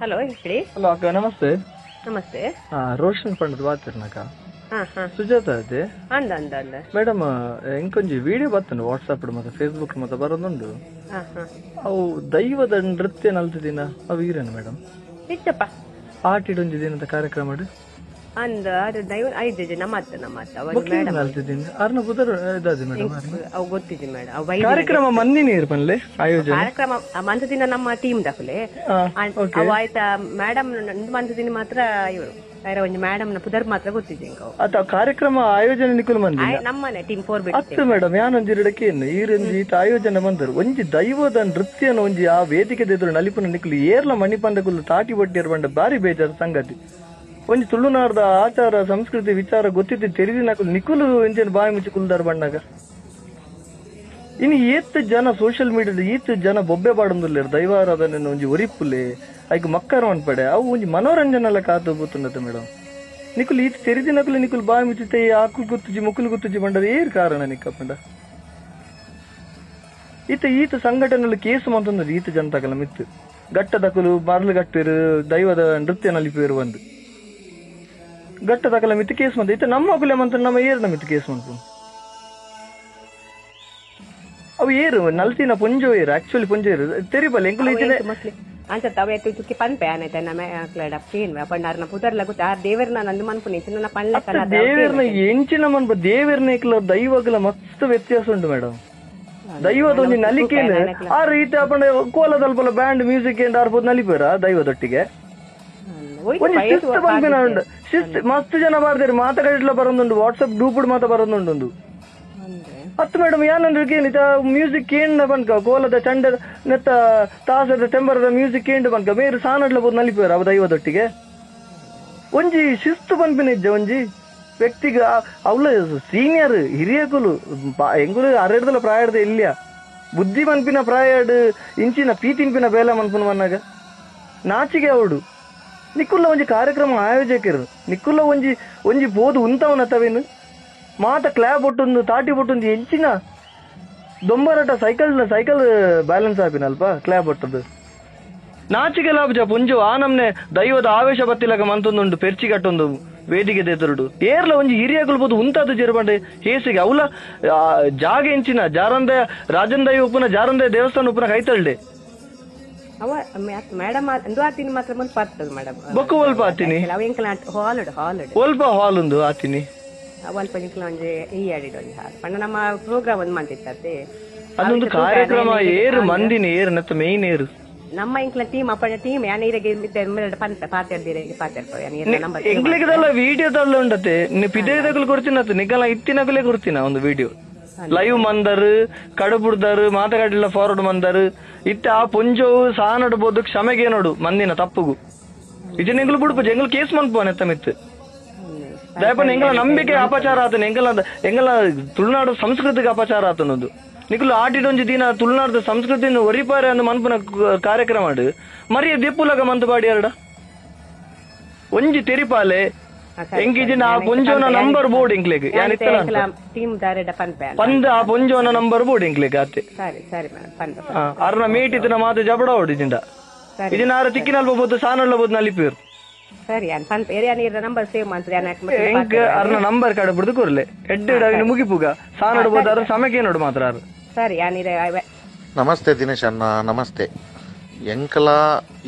Hello ಹೇಳಿ. Hello ಅಕ್ಕ, ನಮಸ್ತೆ. ನಮಸ್ತೆ. ರೋಷನ್ ಪಂಡದ ಬಾತಿರ್ನಕ ಹಾ ಹಾ ಸುಜಾತ ಅದೇ ಅಂದ ಅಂದ ಅಂದ ಮೇಡಮ್. ಎಂಕೊಂಜಿ ವಿಡಿಯೋ ಬರ್ತಂಡು ವಾಟ್ಸಾಪ್ ಮತ್ತೆ ಫೇಸ್ಬುಕ್ ಮತ್ತೆ ಬರೋದುಂಡು. ಹಾ ಹಾ ಅವು ದೈವದ ನೃತ್ಯ ನಲ್ತಿದಿನ ಅವು ಈರೇನು ಮೇಡಮ್? ಇತ್ತಪ್ಪ ಆಟಿಡೊಂಜಿ ದಿನದ ಕಾರ್ಯಕ್ರಮ ಅಂದ ಅದು ದೈವ ಐದು ಜನ ಮತ್ತೆ ಅವಾಗ ಮೇಡಮ್ ಅರ್ನ ಬುಧರ್ ಇದಾದ ಮೇಡಮ್ ಅವು ಗೊತ್ತಿದೆ ಮೇಡಮ್ ಅವು ಕಾರ್ಯಕ್ರಮ ಮಂದಿನಿ ಇರ್ಬನ್ಲೆ ಆಯೋಜನೆ ಕಾರ್ಯಕ್ರಮ ಮಂತ್ ದಿನ ನಮ್ಮ ಟೀಮ್ ದಫಲೆ ಅವು ಆಯ್ತಾ ಮೇಡಮ್ ಮಂತ್ ದಿನ ಮಾತ್ರ ಇವರು ಬೇರೆ ಒಂದು ಮೇಡಮ್ ನ ಪುದರ್ ಮಾತ್ರ ಗೊತ್ತಿದೆ ಅಥವಾ ಕಾರ್ಯಕ್ರಮ ಆಯೋಜನೆ ನಿಕುಲ್ ಮಂದಿ ನಮ್ಮನೆ ಟೀಮ್ 4 ಬಿಟ್ಟು ಅತ್ತು ಮೇಡಮ್ ಯಾನೊಂಜಿ ಇರಡಕ್ಕೆ ಈರೊಂಜಿ ಈತ ಆಯೋಜನೆ ಬಂದರು ಒಂಜಿ ದೈವದ ನೃತ್ಯನ ಒಂಜಿ ಆ ವೇದಿಕೆ ಎದುರು ನಲಿಪುನ ನಿಕುಲು ಏರ್ಲ ಮಣಿಪಂಡಕುಲು ತಾಟಿ ಬಟ್ಟಿಯರ್ ಬಂಡ ಬಾರಿ ಬೇಜಾರು ಸಂಗತಿ. ಒಂಜಿ ತುಳುನಾಡದ ಆಚಾರ ಸಂಸ್ಕೃತಿ ವಿಚಾರ ಗೊತ್ತಿದ್ದು ತೆರಿದಿನ ನಿಕುಲು ಎಂಜನ್ ಬಾಯಿ ಮುಚ್ಚಿ ಕುಲ್ದಾರ್ ಬಣ್ಣಾಗ ಇನ್ನು ಏತ್ ಜನ ಸೋಷಿಯಲ್ ಮೀಡಿಯಾದ ಈತ್ ಜನ ಬೊಬ್ಬೆ ಪಾಡೊಂದುಲ್ಲೇರು ದೈವಾರಾಧನೆ ಒಂಜಿ ಒರಿಪುಲೆ ಐಕ್ ಮಕ್ಕರ್ ಅನ್ಪಡೆ ಅವು ಒಂಜಿ ಮನೋರಂಜನೆ ಎಲ್ಲ ಕಾತು ಬುತ್ತುಂಡತೆ ಮೇಡಮ್. ನಿಕುಲು ಈತ್ ತೆರಿದಿನಕುಲು ನಿಕುಲು ಬಾಯಿ ಮುಚ್ಚಿ ಆಕುಲ್ ಗುತ್ತುಜಿ ಮುಕುಲು ಗುತ್ತುಜಿ ಬಂಡದ ಏರ್ ಕಾರಣ ನಿಕ್ಕಪ್ಪಂಡ ಈತ ಸಂಘಟನೆಯಲ್ಲಿ ಕೇಸು ಮಂತಂದ್ರೆ ಈತ ಜನತಾಕಲ್ಲ ಮಿತ್ತು ಗಟ್ಟದಕುಲು ಮರಳು ಗಟ್ಟಿರು ದೈವದ ನೃತ್ಯ ನಲಿಪೇರು ಒಂದು ಗಟ್ಟದಕಲ ಮಿತ್ತು ಕೇಸ್ ಮಂತ ಈತ ನಮ್ಮ ಕುಲೆ ಮಂತ ನಮ್ಮ ಏರ್ನ ಮಿತ್ತು ಕೇಸ್ ಮಂತ ಅವು ಏರು ನಲ್ತಿನ ಪೊಂಜೋ ಏರು ಆಕ್ಚುಲಿ ಪೊಂಜೋ ಏರು ತೆರಿಬಲ್ಲ ಎಂಕುಲು ಈತನೆ ಅಂತ ತವೆ ತುಕ್ಕೆ ಪನ್ಪೆ ಆನೈತ ನಮ್ಮ ಕ್ಲಡ ಪೇನ್ ಪಂಡಾರ್ನ ಪುದರ್ಲ ಗೊತ್ತ ಆ ದೇವರ್ನ ನಂದು ಮನ್ಪುನಿ ಚಿನ್ನ ಪಳ್ಳ ಕಲ ದೇವರ್ನ ಎಂಚಿನ ಮನ್ಪ ದೇವರ್ನ ಇಕ್ಲ ದೈವಗಳ ಮಸ್ತ್ ವ್ಯತ್ಯಾಸ ಉಂಟು ಮೇಡಮ್. ದೈವದ ಒಂಜಿ ನಲಿಕೆನ್ ಆ ರೀತಿ ಅಪ್ಪಂಡ ಕೋಲದಲ್ಪಲ ಬ್ಯಾಂಡ್ ಮ್ಯೂಸಿಕ್ ಏನ್ ಆರ್ಬೋದು ನಲಿಪೇರ ದೈವದೊಟ್ಟಿಗೆ ಶಿಸ್ತು ಪಂಪಿನ ಉಂಟು ಶಿಸ್ತು ಮಸ್ತ್ ಜನ ಬಾರ್ದೇರು ಮಾತಾಡಿಟ್ಲ ಬರೋದುಂಡು ವಾಟ್ಸಪ್ ಗ್ರೂಪ್ ಮಾತ ಬರೋದುಂಡು ಹತ್ತು ಮೇಡಮ್ ಯಾನಂದ್ರೆ ಮ್ಯೂಸಿಕ್ ಕೇಂದ್ರ ಬನ್ಕ ಕೋಲದ ಚಂಡ ನೆತ್ತ ತಾಸದ ತೆಂಬರದ ಮ್ಯೂಸಿಕ್ ಕೇಂದ್ರ ಬನ್ಕ ಬೇರೆ ಸಾನಡ್ಲ ಬೋದು ನಲಿಪೇರ ಅವ ದೈವದೊಟ್ಟಿಗೆ ಒಂಜಿ ಶಿಸ್ತು ಪಂಪಿನ ಇದ್ದೆ ಒಂಜಿ ವ್ಯಕ್ತಿಗ ಅವಳ ಸೀನಿಯರ್ ಹಿರಿಯಕುಲು ಎಂಗುಲು ಅರೆಡ್ದಲ ಪ್ರಾಯಡ್ದ ಇಲ್ಯ ಬುದ್ಧಿ ಮನ್ಪಿನ ಪ್ರಾಯಡ್ ಇಂಚಿನ ಪೀತಿಂಪಿನ ಬೇಲ ಮನ್ಪುನ ಮನ್ನಾಗ ನಾಚಿಗೆ ಅವಡು ನಿಕ್ಕುಲ್ಲ ಒಂಜಿ ಕಾರ್ಯಕ್ರಮ ಆಯೋಜಕರು ನಿಕ್ಕುಲ್ಲ ಒಂಜಿ ಬೋದು ಉಂತವನ ತವೇನು ಮಾತ ಕ್ಲಾಬ್ ಒಟ್ಟೊಂದು ತಾಟಿ ಒಟ್ಟೊಂದು ಎಂಚಿನ ದೊಂಬರಟ ಸೈಕಲ್ ಬ್ಯಾಲೆನ್ಸ್ ಆಪಿನಲ್ಪ ಕ್ಲಾಬ್ ಒಟ್ಟದು ನಾಚಿಗೆ ಲಾಭ ಪುಂಜು ಆ ನಮ್ನೆ ದೈವದ ಆವೇಶ ಬತ್ತಿಲಕ ಮಂತೊಂದುಂಡು ಪೆರ್ಚಿಗಟ್ಟೊಂದು ವೇದಿಕೆ ಎದುರುಡು ಏರ್ಲ ಒಂಜಿ ಹಿರಿಯಗಳು ಬೋದು ಉಂತಾದು ಜೇರ್ಬಂಡೆ ಹೇಸಿಗೆ ಅವಲ ಜಾಗ ಎಂಚಿನ ಜಾರಂದ ರಾಜಂದಯ ಉಪ್ಪುನ ಜಾರಂದಯ ದೇವಸ್ಥಾನ ಉಪ್ಪುನ ಕೈತಳ್ಡೆ ಅವ ಮೇಡಮ್ ಅಂದು ಆತಿನಿ ಮಾತ್ರ ಮುಂದೆ ಪಾರ್ತದ ಮೇಡಮ್ ಬೊಕ್ಕ ಒಲ್ಪ ಆತಿನಿ ಒಲ್ಪ ಹಾಲ್ ಒಂದು ಆತಿನಿ ಅಲ್ಪ ನಿಕ್ಲ ಒಂಜಿ ಈ ಆಡಿಡ್ ಒಂದು ಹಾಲು ಪಂಡ ನಮ್ಮ ಪ್ರೋಗ್ರಾಮ್ ಒಂದು ಮಂತಿತ್ತತೆ ಅದೊಂದು ಕಾರ್ಯಕ್ರಮ ಏರು ಮಂದಿನ ಏರು ನತ್ತ ಮೇನ್ ಏರು ನಮ್ಮ ಇಂಕ್ಲ ಟೀಮ್ ಅಪ್ಪನ ಟೀಮ್ ಯಾನೀರಿಗೆ ಪಂತ ಪಾತಿರ್ದಿರೆ ಎಂಗ್ಲಿಗದಲ್ಲ ವಿಡಿಯೋದಲ್ಲ ಉಂಡತೆ ಪಿದೇದಗಳು ಕೊಡ್ತೀನತ್ತು ನಿಗಲ ಇತ್ತಿನಗಲೇ ಕೊಡ್ತೀನ ಒಂದು ವಿಡಿಯೋ ಲೈವ್ ಮಂದರ್ ಕಡುಬುಡ್ದಾರು ಮಾತುಕಟ್ಟಿಲ್ಲ ಫಾರ್ವರ್ಡ್ ಮಂದರ್ ಇತ್ತ ಆ ಪೊಂಜೋವು ಸಹ ನಡ್ಬೋದು ಕ್ಷಮೆಗೆ ನೋಡು ಮಂದಿನ ತಪ್ಪುಗು ಇದು ನಿಂಗ್ಲು ಬಿಡ್ಪು ಎಂಗ್ಲು ಕೇಸ್ ಮನ್ಪೋನ್ ಎತ್ತ ಮಿತ್ತು ದಯಪನ್ ಎಂಗಲ ನಂಬಿಕೆ ಅಪಚಾರ ಆತನ ಎಂಗಲ ತುಳುನಾಡು ಸಂಸ್ಕೃತಿಗೆ ಅಪಚಾರ ಆತನದು ನಿಕುಲು ಆಟಿಡೊಂಜಿ ದಿನ ತುಳುನಾಡದ ಸಂಸ್ಕೃತಿನ ಒರಿಪಾರೆ ಅಂದು ಮನ್ಪುನ ಕಾರ್ಯಕ್ರಮ ಮರಿಯ ದೆಪ್ಪುಲಗ ಮಂತು ಬಾಡಿ ಎರಡ ಒಂಜಿ ತೆರಿಪಾಲೆ ಎಂಗಿಜಿನ ಆ ಪೊಂಜೋನ ನಂಬರ್ ಬೋರ್ಡ್ ಎಂಕ್ಲೆಗ್ ಪಂದ ಆ ಪೊಂಜೋನ ನಂಬರ್ ಬೋರ್ಡ್ ಎಂಕ್ಲೆಗ್ ಆತೆ ಅರ್ನ ಮೇಟಿತನ ಮಾತು ಜಬಡ ಹೊಡಿಜಿಂಡ ಇದನ್ನ ಆರು ತಿಕ್ಕಿನಲ್ಪ ಬೋದು ಸಾನಲ್ಲ ಬೋದು ನಲಿಪೇರು ಅರ್ನ ನಂಬರ್ ಕಾಡ ಬಿಡ್ದು ಕೊರ್ಲೆ ಎಡ್ಡೆ ಮುಗಿಪುಗ ಸಾನಡ್ಬೋದು ಅದ್ರ ಸಮಯಕ್ಕೆ ನೋಡು ಮಾತ್ರ ನಮಸ್ತೆ ದಿನೇಶ್ ಅಣ್ಣ ನಮಸ್ತೆ. ಎಂಕಲ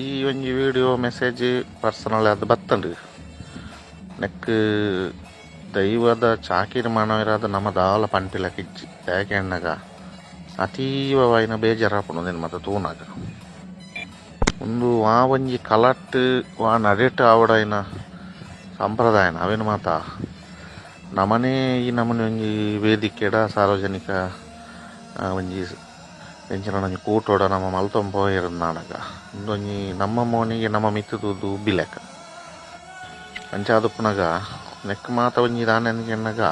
ಈ ಒಂಜಿ ವಿಡಿಯೋ ಮೆಸೇಜ್ ಪರ್ಸನಲ್ ಅದು ಬತ್ತಲ್ರಿ ನೆಕ್ ದೈವದ ಚಾಕಿರಿ ಮನವಿರಾದ ನಮ್ಮ ದಾಲ ಪಂಪಿಲ ಕಿಚ್ಚಿ ಯಾಕೆ ಅಣ್ಣಗ ಅತೀವವಾಯಿನ ಬೇಜಾರಾಪುಣದೇನು ಮತ್ತೆ ತೂನಾಗ ಒಂದು ಆ ಒಂಜಿ ಕಲಟ್ ವಾ ನಡೇಟ್ ಆವಡೈನ ಸಂಪ್ರದಾಯನ ಅವೇನು ಮಾತ ನಮನೇ ಈ ನಮನೆ ಒಂಜಿ ವೇದಿಕೆಡ ಸಾರ್ವಜನಿಕ ಒಂಜಿ ಎಂಚಿನ ಒಂಜಿ ಕೂಟೋಡ ನಮ್ಮ ಮಲ್ತೊಂಬೋಯಿರೋದು ನಾಡಗ ಒಂದೊಂಜಿ ನಮ್ಮ ಮೋನಿಗೆ ನಮ್ಮ ಮಿತ್ತುದು ಉಬ್ಬಿಲೆಕ್ಕ ಅಂಚಾದುಪ್ಪುನಗ ನೆಕ್ ಮಾತ ಒಂಜಿ ದಾನೆನ್ಗೆನ್ನಗ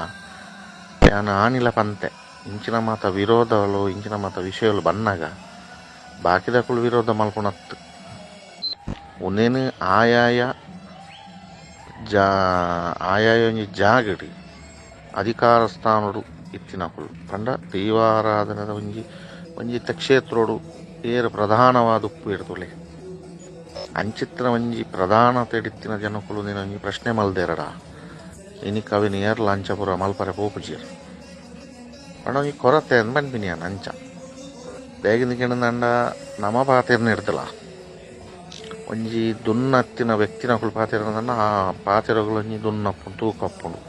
ಯಾನ ಆನಿಲ ಪಂತೆ ಇಂಚಿನ ಮಾತ ವಿರೋಧಗಳು ಇಂಚಿನ ಮಾತ ವಿಷಯಗಳು ಬನ್ನಾಗ ಬಾಕಿದಕ್ಕಳು ವಿರೋಧ ಮಲ್ಪುಣತ್ತು ಒಂದೇನು ಆಯಾಯ ಒಂಜಿ ಜಾಗಡಿ ಅಧಿಕಾರ ಸ್ಥಾನಡು ಇತ್ತಿನಕುಲು ಪಂಡ ದೈವಾರಾಧನದ ಒಂಜಿ ಕ್ಷೇತ್ರೋಡು ಏರು ಪ್ರಧಾನವಾದ ಉಪ್ಪು ಇರ್ತುಲೆ ಅಂಚಿತ್ತಿನ ಒಂಜಿ ಪ್ರಧಾನ ತೆಡಿತ್ತಿನ ಜನಕ್ಕಳು ನೀನು ಒಂಜಿ ಪ್ರಶ್ನೆ ಮಲ್ದೇರಡ ಇನಿಕ್ ಅವಿನ ಏರ್ಲ ಅಂಚಪುರ ಮಲ್ಪರೆ ಪೋಪುಜೀರ್ ಅಣ್ಣ ಒಂಜಿ ಕೊರತೆ ಅಂದ್ ಬಂದ್ಬಿನಿಯನ್ ಅಂಚ ಬೇಗಿನ ಕೆಣದಂಡ ನಮ ಪಾತೆರ್ನ ಇರ್ತಲ್ಲ ಒಂಜಿ ದುನ್ನತ್ತಿನ ವ್ಯಕ್ತಿನಕುಲು ಪಾತೆರ್ನ ಆ ಪಾತೆರಗಳು ಒಂಜಿ ದುನ್ನಪ್ಪು ತೂಕಪ್ಪುಂಡು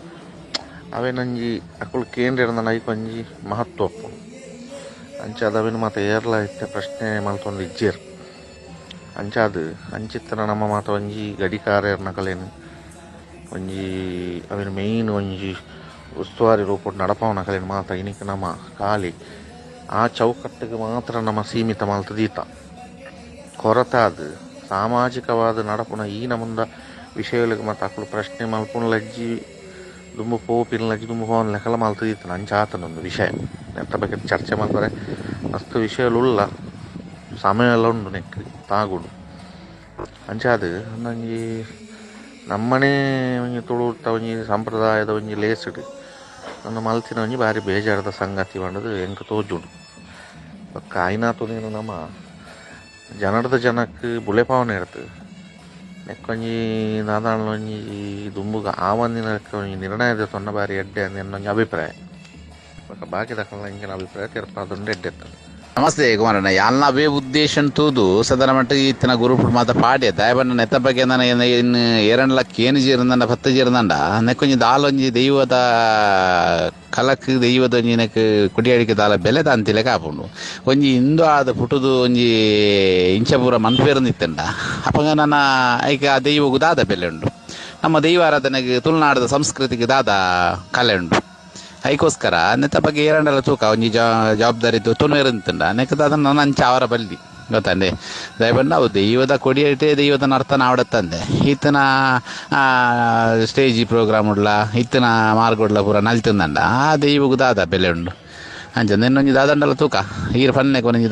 ಅವೇನೊಂಜಿ ಅಕುಲು ಕೇಂದ್ರ ಐಕ್ ಒಂಜಿ ಮಹತ್ವ ಅಪ್ಪುಂಡು ಅಂಚಾದ ಅವಿನ ಮಾತ ಏರ್ಲ ಇತ್ತೆ ಪ್ರಶ್ನೆ ಮಲ್ತೊಂದು ಇಜ್ಜೇರು ಅಂಚಾದು ಅಂಚಿತ್ತನ ನಮ್ಮ ಮಾತ ಒಂಜಿ ಗಡಿಕಾರ್ಯರ್ನ ಕಲೆನು ಒಂಜಿ ಅವಿನ ಮೇಯ್ನ್ ಒಂಜಿ ಉಸ್ತುವಾರಿ ರೂಪಡ್ ನಡಪವನ ಕಲೆನು ಮಾತ ಇನಿಕ್ ನಮ್ಮ ಖಾಲಿ ಆ ಚೌಕಟ್ಟಿಗೆ ಮಾತ್ರ ನಮ್ಮ ಸೀಮಿತ ಮಲ್ತದೀತ ಕೊರತಾದು ಸಾಮಾಜಿಕವಾದ ನಡಪುನ ಈ ನಮ್ಮದ ವಿಷಯಗಳಿಗೆ ಮತ್ತು ಅಕ್ಕಳು ಪ್ರಶ್ನೆ ಮಲ್ಪುನ ಲಜ್ಜಿ ದುಂಬು ಪೋಪಿನ ಲಜ್ಜಿ ದುಂಬು ಪೋವನ ಲೆಕ್ಕಲ ಮಲ್ತದೀತ ಅಂಚಾತನೊಂದು ವಿಷಯ ಎಂತ ಬಗ್ಗೆ ಚರ್ಚೆ ಮಾಡ್ತಾರೆ ಮಸ್ತ್ ವಿಷಯಲುಲ್ಲ ಸಮಯ ಎಲ್ಲ ಉಂಡು ನೆಕ್ ತಾಗುಡು ಅಂಚಾದು ಒಂದೊಂಜಿ ನಮ್ಮನೆ ಒಂಜಿ ತುಳುತ ಒಂಜಿ ಸಂಪ್ರದಾಯದ ಒಂಜಿ ಲೇಸುಡು ನನ್ನ ಮಲ್ತಿನ ಒಂಜಿ ಭಾರಿ ಬೇಜಾರದ ಸಂಗತಿ ಮಾಡೋದು ಎಂಕ ತೋಜುಂಡು ಪಕ್ಕ ಆಯ್ನಾತು ನೀನು ನಮ್ಮ ಜನರದ ಜನಕ್ಕೆ ಬುಳೆ ಪಾವನೆ ಇರ್ತದೆ ನೆಕ್ಕೊಂಜಿ ನಾದಾಣ ಒಂಜಿ ದುಂಬುಗ ಆವಂದಿನ ಒಂಜಿ ನಿರ್ಣಯದ ತೊಂಡ ಬಾರಿ ಎಡ್ಡೆ ಅಂದ್ ಎನ್ನೊಂಜಿ ಅಭಿಪ್ರಾಯ ಪಕ್ಕ ಬಾಕಿ ದಕ್ಕಲ ಇಂಗಿನ ಅಭಿಪ್ರಾಯ ತಿರ್ಪಾದೊಂದು ಎಡ್ಡೆತ್ತ ನಮಸ್ತೆ ಕುಮಾರಣ್ಣ ಯಾಲ್ನ ಅವೇ ಉದ್ದೇಶ ತೂದು ಸದನ ಮಟ್ಟಿಗೆ ಇತ್ತಿನ ಗುರುಪು ಮಾತ ಪಾಡ್ಯ ದಾಯಬಣ್ಣ ನೆತ್ತ ಬಗ್ಗೆ ನಾನು ಇನ್ನು 2,00,000 ಜೀರಂದಂಡ 10 ಜೀರಂದಂಡ ನೆಕ್ಕೊಂಜಿ ದಾಲೊಂಜಿ ದೈವದ ಕಲಕ್ ದೈವದ ಒಂಜಿ ನೆಕ್ ಕುಡಿಯಾಡಿಕೆ ದಾಲ ಬೆಲೆ ಅಂತಿಲೆ ಕಾಪುಂಡು ಒಂಜಿ ಇಂದು ಆದ ಪುಟುದು ಒಂಜಿ ಇಂಚಪೂರ ಮನ್ಪೇರ್ನಿತ್ತಂಡ ಅಪ್ಪಗ ನನ್ನ ಐಕ ಆ ದೈವಗೂ ದಾದ ಬೆಲೆ ಉಂಡು ನಮ್ಮ ದೈವ ಆರಾಧನೆಗೆ ತುಳುನಾಡದ ಸಂಸ್ಕೃತಿಗೆ ದಾದ ಕಲೆ ಉಂಡು ಅದಕ್ಕೋಸ್ಕರ ನೆತ್ತ ಬಗ್ಗೆ ಏರಂಡಲ ತೂಕ ಒಂಜಿ ಜವಾಬ್ದಾರಿದ್ದು ತೊಂದರೆಂತಂಡ ನೆಕ್ಕದ ಅದನ್ನು ನನ್ನ ಅಂಚ ಅವರ ಬಲ್ಲಿ ಗೊತ್ತಂದೆ ದಯಬಂಡ ಅವು ದೈವದ ಕೊಡಿಯಟೆ ದೈವದ ನರ್ತನ ಆವಡತ್ತಂದೆ ಇತ್ತನ ಸ್ಟೇಜಿ ಪ್ರೋಗ್ರಾಮ್ ಉಡ್ಲ ಇತ್ತನ ಮಾರ್ಗೊಡ್ಲ ಪೂರ ನಲ್ತಂದಂಡ ಆ ದೈವಗೂ ದಾದ ಬೆಲೆ ಉಂಡು ಅಂಚ ನೆನ್ನೊಂಜಿ ದಾದಂಡಲ ತೂಕ ಈರು ಫನ್ನೆಗೆ ಒಂದೊಂಜಿ